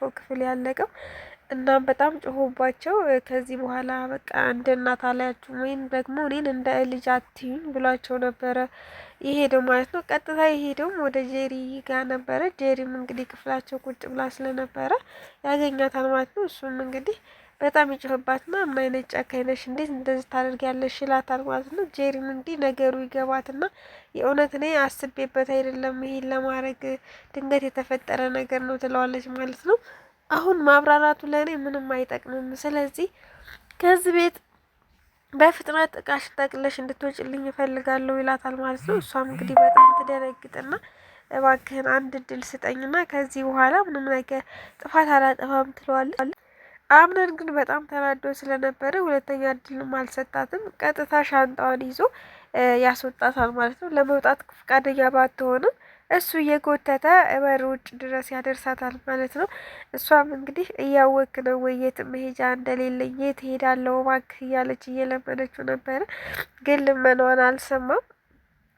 ባለፈው ክፍል ያለቀው። እና በጣም ጮሆባቸው ከዚህ በኋላ በቃ እንደ እናት አላያችሁ ወይም ደግሞ እኔን እንደ ልጅ አትዩኝ ብሏቸው ነበረ የሄደው ማለት ነው። ቀጥታ የሄደውም ወደ ጄሪ ጋር ነበረ። ጄሪም እንግዲህ ክፍላቸው ቁጭ ብላ ስለነበረ ያገኛታል ማለት ነው። እሱም እንግዲህ በጣም ይጮህባትና ምን አይነት ጨካኝ ነሽ እንዴት እንደዚህ ታደርጊያለሽ ይላታል ማለት ነው። ጄሪም እንግዲህ ነገሩ ይገባትና የእውነት እኔ አስቤበት አይደለም ይሄን ለማድረግ ድንገት የተፈጠረ ነገር ነው ትለዋለች ማለት ነው። አሁን ማብራራቱ ለእኔ ምንም አይጠቅምም። ስለዚህ ከዚህ ቤት በፍጥነት እቃሽ ጠቅለሽ እንድትወጪልኝ እፈልጋለሁ ይላታል ማለት ነው። እሷም እንግዲህ በጣም ትደነግጥና እባክህን አንድ እድል ስጠኝና ከዚህ በኋላ ምንም ነገር ጥፋት አላጠፋም ትለዋለች። አምነን ግን በጣም ተናዶ ስለነበረ ሁለተኛ እድልም አልሰጣትም። ቀጥታ ሻንጣዋን ይዞ ያስወጣታል ማለት ነው። ለመውጣት ፈቃደኛ ባትሆንም እሱ እየጎተተ በር ውጭ ድረስ ያደርሳታል ማለት ነው። እሷም እንግዲህ እያወክ ነው ወይ የት መሄጃ እንደሌለኝ የት ሄዳለሁ እባክህ እያለች እየለመነችው ነበረ። ግን ልመናዋን አልሰማም።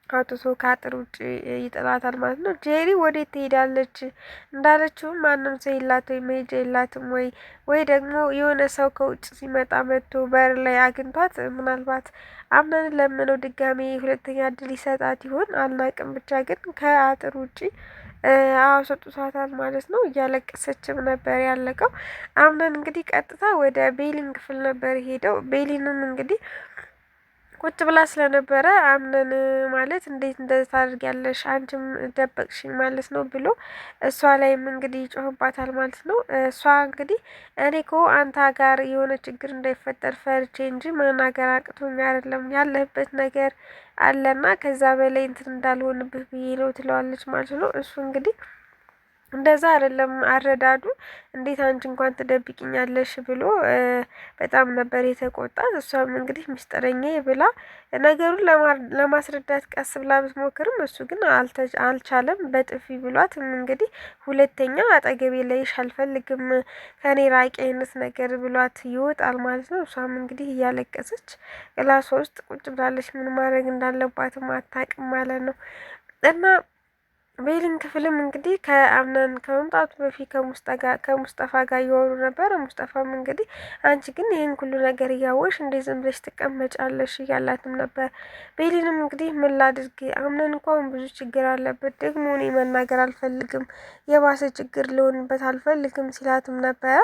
አውጥቶ ከአጥር ውጭ ይጥላታል ማለት ነው። ጄሪ ወዴት ትሄዳለች እንዳለችውም ማንም ሰው የላት ወይ መሄጃ የላትም ወይ ደግሞ የሆነ ሰው ከውጭ ሲመጣ መጥቶ በር ላይ አግኝቷት ምናልባት አምነን ለምነው ድጋሜ ሁለተኛ እድል ይሰጣት ይሆን አልናቅም። ብቻ ግን ከአጥር ውጪ አስወጥቷታል ማለት ነው። እያለቀሰችም ነበር ያለቀው። አምነን እንግዲህ ቀጥታ ወደ ቤሊን ክፍል ነበር ሄደው። ቤሊንም እንግዲህ ቁጭ ብላ ስለነበረ አምነን ማለት እንዴት እንደዚህ ታደርጊያለሽ አንቺም ደበቅሽኝ ማለት ነው ብሎ እሷ ላይም እንግዲህ ይጮህባታል ማለት ነው። እሷ እንግዲህ እኔ እኮ አንተ ጋር የሆነ ችግር እንዳይፈጠር ፈርቼ እንጂ መናገር አቅቶኝ አይደለም ያለህበት ነገር አለና ከዛ በላይ እንትን እንዳልሆንብህ ብዬ ነው ትለዋለች ማለት ነው። እሱ እንግዲህ እንደዛ አይደለም አረዳዱ እንዴት አንቺ እንኳን ትደብቂኛለሽ ብሎ በጣም ነበር የተቆጣት። እሷም እንግዲህ ሚስጥረኛዬ ብላ ነገሩን ለማስረዳት ቀስ ብላ ብትሞክርም እሱ ግን አልቻለም። በጥፊ ብሏት እንግዲህ ሁለተኛ አጠገቤ ላይሽ አልፈልግም ከኔ ራቂ አይነት ነገር ብሏት ይወጣል ማለት ነው። እሷም እንግዲህ እያለቀሰች ክላሷ ውስጥ ቁጭ ብላለች። ምን ማድረግ እንዳለባትም አታውቅም ማለት ነው። እና ቤሊን ክፍልም እንግዲህ ከአምናን ከመምጣቱ በፊት ከሙስጠፋ ጋር እያወሩ ነበር። ሙስጠፋም እንግዲህ አንቺ ግን ይህን ሁሉ ነገር እያወሽ እንዴ ዝም ብለሽ ትቀመጫለሽ እያላትም ነበር። ቤሊንም እንግዲህ ምን ላድርግ አምናን እንኳን ብዙ ችግር አለበት ደግሞ እኔ መናገር አልፈልግም የባሰ ችግር ሊሆንበት አልፈልግም ሲላትም ነበረ።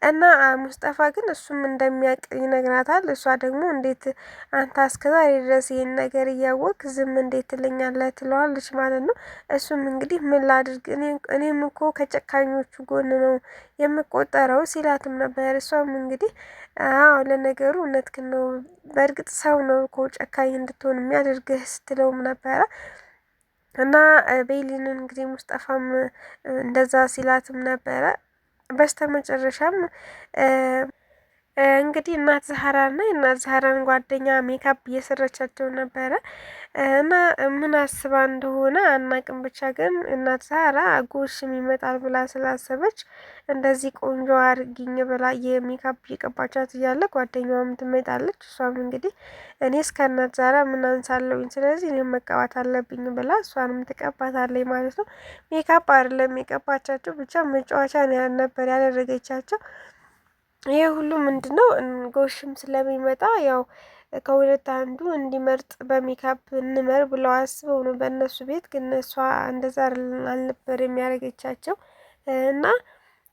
እና ሙስጠፋ ግን እሱም እንደሚያውቅ ይነግራታል። እሷ ደግሞ እንዴት አንተ እስከዛሬ ድረስ ይሄን ነገር እያወቅ ዝም እንዴት ትለኛለህ ትለዋለች ማለት ነው። እሱም እንግዲህ ምን ላድርግ እኔም እኮ ከጨካኞቹ ጎን ነው የምቆጠረው ሲላትም ነበር። እሷም እንግዲህ አዎ ለነገሩ እውነትህን ነው በእርግጥ ሰው ነው እኮ ጨካኝ እንድትሆን የሚያደርግህ ስትለውም ነበረ። እና ቤሊንን እንግዲህ ሙስጠፋም እንደዛ ሲላትም ነበረ። በስተመጨረሻም እንግዲህ እናት ዛህራና የእናት ዛህራን ጓደኛ ሜካፕ እየሰራቻቸው ነበረ። እና ምን አስባ እንደሆነ አናቅም። ብቻ ግን እናት ዛህራ ጎሽም ይመጣል ብላ ስላሰበች እንደዚህ ቆንጆ አርጊኝ ብላ የሜካፕ እየቀባቻት እያለ ጓደኛዋም ትመጣለች። እሷም እንግዲህ እኔ እስከ እናት ዛህራ ምን አንሳለሁኝ ስለዚህ እኔም መቀባት አለብኝ ብላ እሷንም ትቀባታለች ማለት ነው። ሜካፕ አይደለም የቀባቻቸው ብቻ መጫወቻ ነበር ያደረገቻቸው። ይሄ ሁሉ ምንድነው? ጎሽም ስለሚመጣ ያው ከሁለት አንዱ እንዲመርጥ በሜካፕ እንመር ብለው አስበው ነው በእነሱ ቤት። ግን እሷ እንደዛ አልነበር የሚያደርገቻቸው። እና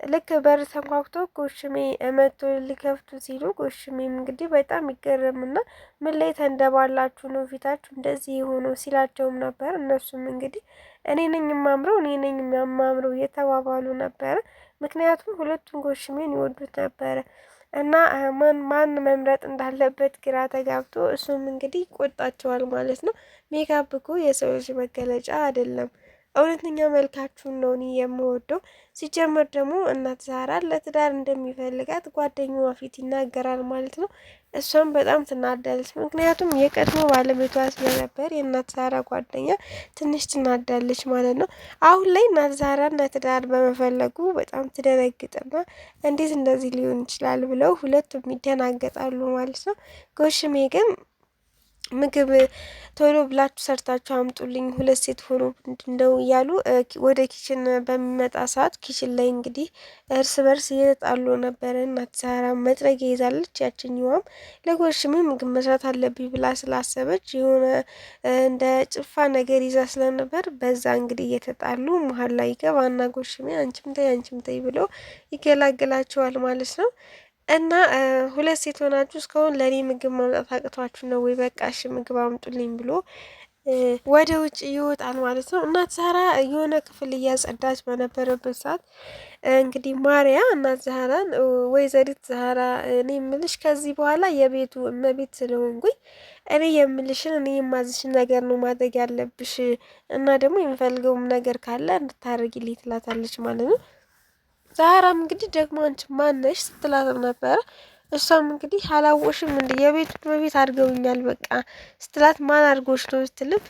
ልክ በር ተንኳኩቶ ጎሽሜ መቶ ሊከፍቱ ሲሉ ጎሽሜም እንግዲህ በጣም ይገረምና ምን ላይ ተንደባላችሁ ነው ፊታችሁ እንደዚህ የሆነው ሲላቸውም ነበር። እነሱም እንግዲህ እኔ ነኝ የማምረው እኔ ነኝ የማምረው እየተባባሉ ነበረ። ምክንያቱም ሁለቱም ጎሽሜን ይወዱት ነበረ። እና ማን መምረጥ እንዳለበት ግራ ተጋብቶ እሱም እንግዲህ ይቆጣቸዋል ማለት ነው። ሜካፕ እኮ የሰው ልጅ መገለጫ አይደለም። እውነተኛ መልካችሁን ነው እኔ የምወደው። ሲጀመር ደግሞ እናት ዛህራ ለትዳር እንደሚፈልጋት ጓደኛዋ ፊት ይናገራል ማለት ነው። እሷም በጣም ትናዳለች። ምክንያቱም የቀድሞ ባለቤቷ ስለነበር የእናት ዛህራ ጓደኛ ትንሽ ትናዳለች ማለት ነው። አሁን ላይ እናት ዛህራን ለትዳር በመፈለጉ በጣም ትደነግጥና እንዴት እንደዚህ ሊሆን ይችላል ብለው ሁለቱም ይደናገጣሉ ማለት ነው። ጎሽሜ ግን ምግብ ቶሎ ብላችሁ ሰርታችሁ አምጡልኝ፣ 2 ሴት ሆኖ ምንድነው እያሉ ወደ ኪችን በሚመጣ ሰዓት ኪችን ላይ እንግዲህ እርስ በርስ እየተጣሉ ነበረ። እናት ዛራ መጥረጊያ ይዛለች። ያችኛዋም ለጎሽሜ ምግብ መስራት አለብኝ ብላ ስላሰበች የሆነ እንደ ጭልፋ ነገር ይዛ ስለነበር በዛ እንግዲህ እየተጣሉ መሀል ላይ ይገባና ጎሽሜ አንቺም ተይ ብሎ ይገላግላቸዋል ማለት ነው። እና 2 ሴት ሆናችሁ እስካሁን ለእኔ ምግብ ማምጣት አቅቷችሁ ነው ወይ? በቃ እሺ ምግብ አምጡልኝ ብሎ ወደ ውጭ ይወጣል ማለት ነው። እናት ዛራ የሆነ ክፍል እያጸዳች በነበረበት ሰዓት እንግዲህ ማርያ እናት ዛራን ወይዘሪት ዛራ እኔ የምልሽ ከዚህ በኋላ የቤቱ እመቤት ስለሆንኩኝ እኔ የምልሽን እኔ የማዝሽን ነገር ነው ማድረግ ያለብሽ እና ደግሞ የሚፈልገውም ነገር ካለ እንድታደርጊልኝ ትላታለች ማለት ነው። ዛራም እንግዲህ ደግሞ አንቺ ማነሽ ስትላትም ነበረ። እሷም እንግዲህ አላወሽም እንዲ የቤቱ እመቤት አድርገውኛል በቃ ስትላት ማን አድርጎች ነው ስትልም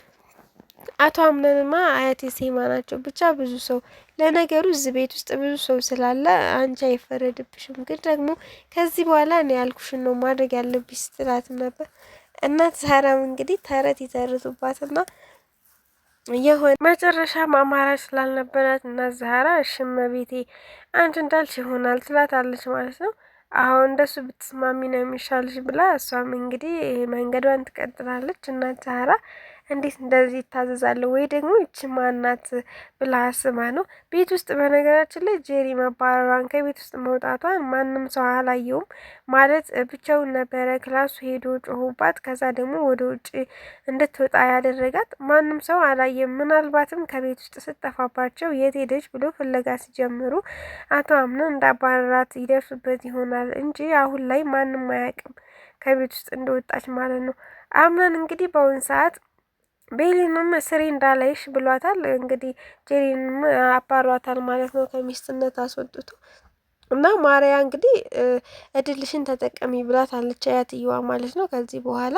አቶ አምነንማ አያቴ ሴማ ናቸው። ብቻ ብዙ ሰው ለነገሩ እዚህ ቤት ውስጥ ብዙ ሰው ስላለ አንቺ አይፈረድብሽም፣ ግን ደግሞ ከዚህ በኋላ እኔ ያልኩሽን ነው ማድረግ ያለብሽ ስትላትም ነበር። እናት ዛራም እንግዲህ ተረት ይተርቱባትና የሆነ መጨረሻ አማራጭ ስላልነበራት እናት ዛራ እሺ እመቤቴ አንቺ እንዳልሽ ይሆናል ትላታለች ማለት ነው። አሁን እንደሱ ብትስማሚ ነው የሚሻልሽ ብላ እሷም እንግዲህ መንገዷን ትቀጥላለች። እናት ዛራ እንዴት እንደዚህ ይታዘዛለሁ ወይ ደግሞ ይቺ ማናት ብላ አስባ ነው። ቤት ውስጥ በነገራችን ላይ ጄሪ መባረሯን ከቤት ውስጥ መውጣቷን ማንም ሰው አላየውም። ማለት ብቻውን ነበረ ክላሱ ሄዶ ጮሁባት። ከዛ ደግሞ ወደ ውጭ እንድትወጣ ያደረጋት ማንም ሰው አላየም። ምናልባትም ከቤት ውስጥ ስጠፋባቸው የት ሄደች ብሎ ፍለጋ ሲጀምሩ አቶ አምነን እንዳባረራት ይደርሱበት ይሆናል እንጂ አሁን ላይ ማንም አያውቅም ከቤት ውስጥ እንደወጣች ማለት ነው። አምነን እንግዲህ በአሁን ሰዓት ቤሊንም ስሪ እንዳላይሽ ብሏታል። እንግዲህ ጄሪንም አባሯታል ማለት ነው ከሚስትነት አስወጥቶ እና ማርያ እንግዲህ እድልሽን ተጠቀሚ ብላታለች አያትየዋ ማለት ነው። ከዚህ በኋላ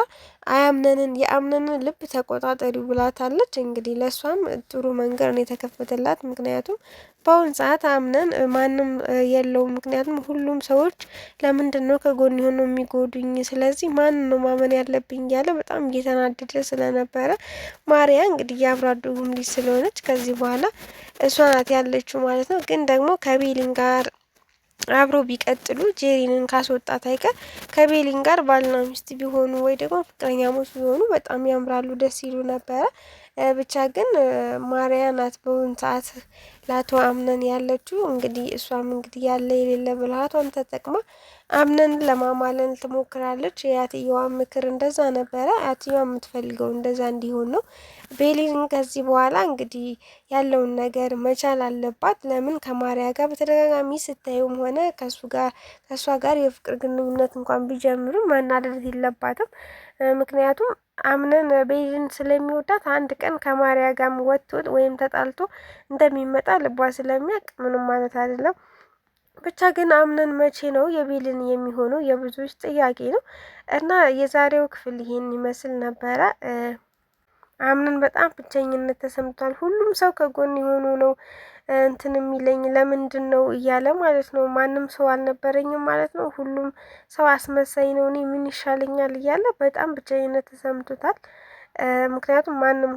የአምነንን ልብ ተቆጣጠሪው ብላታለች። እንግዲህ ለእሷም ጥሩ መንገድ ነው የተከፈተላት። ምክንያቱም በአሁን ሰዓት አምነን ማንም የለውም። ምክንያቱም ሁሉም ሰዎች ለምንድን ነው ከጎን የሆኑ የሚጎዱኝ? ስለዚህ ማንን ነው ማመን ያለብኝ? እያለ በጣም እየተናደደ ስለነበረ ማርያ እንግዲህ የአብሮ አደጉም ልጅ ስለሆነች ከዚህ በኋላ እሷ ናት ያለችው ማለት ነው። ግን ደግሞ ከቤሊን ጋር አብሮ ቢቀጥሉ ጄሪንን ካስወጣት አይቀር ከቤሊን ጋር ባልና ሚስት ቢሆኑ ወይ ደግሞ ፍቅረኛሞች ቢሆኑ በጣም ያምራሉ፣ ደስ ይሉ ነበረ። ብቻ ግን ማርያ ናት በውን ሰዓት ላቶ አምነን ያለችው። እንግዲህ እሷም እንግዲህ ያለ የሌለ ብልሃቷን ተጠቅማ አምነን ለማማለል ትሞክራለች። የአያትየዋ ምክር እንደዛ ነበረ። አያትየዋ የምትፈልገው እንደዛ እንዲሆን ነው። ቤሊን ከዚህ በኋላ እንግዲህ ያለውን ነገር መቻል አለባት። ለምን ከማርያ ጋር በተደጋጋሚ ስታዩም ሆነ ከእሷ ጋር የፍቅር ግንኙነት እንኳን ቢጀምርም መናደድ የለባትም። ምክንያቱም አምነን ቤሊን ስለሚወዳት አንድ ቀን ከማርያ ጋር ወጥቶ ወይም ተጣልቶ እንደሚመጣ ልቧ ስለሚያውቅ ምንም ማለት አይደለም። ብቻ ግን አምነን መቼ ነው የቤሊን የሚሆነው የብዙዎች ጥያቄ ነው። እና የዛሬው ክፍል ይሄን ይመስል ነበረ። አምነን በጣም ብቸኝነት ተሰምቷል። ሁሉም ሰው ከጎን የሆኑ ነው እንትን የሚለኝ ለምንድን ነው እያለ ማለት ነው። ማንም ሰው አልነበረኝም ማለት ነው። ሁሉም ሰው አስመሳይ ነው። እኔ ምን ይሻለኛል እያለ በጣም ብቸኝነት ተሰምቶታል። ምክንያቱም ማንም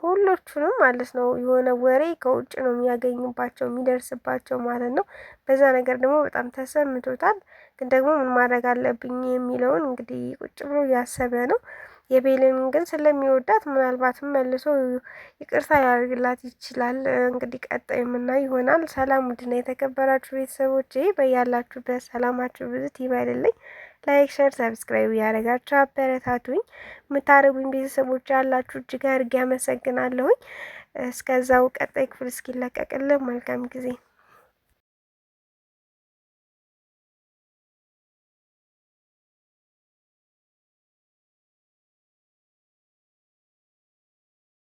ሁሎቹንም ማለት ነው የሆነ ወሬ ከውጭ ነው የሚያገኙባቸው የሚደርስባቸው ማለት ነው። በዛ ነገር ደግሞ በጣም ተሰምቶታል። ግን ደግሞ ምን ማድረግ አለብኝ የሚለውን እንግዲህ ቁጭ ብሎ እያሰበ ነው። የቤልን ግን ስለሚወዳት ምናልባትም መልሶ ይቅርታ ያደርግላት ይችላል። እንግዲህ ቀጣይ የምናይ ይሆናል። ሰላም ውድና የተከበራችሁ ቤተሰቦች በያላችሁበት ሰላማችሁ ብዝት ይበልልኝ። ላይክ፣ ሸር፣ ሰብስክራይብ እያደረጋችሁ አበረታቱኝ። የምታደርጉኝ ቤተሰቦች ያላችሁ እጅግ አድርጌ አመሰግናለሁኝ። እስከዛው ቀጣይ ክፍል እስኪለቀቅልን መልካም ጊዜ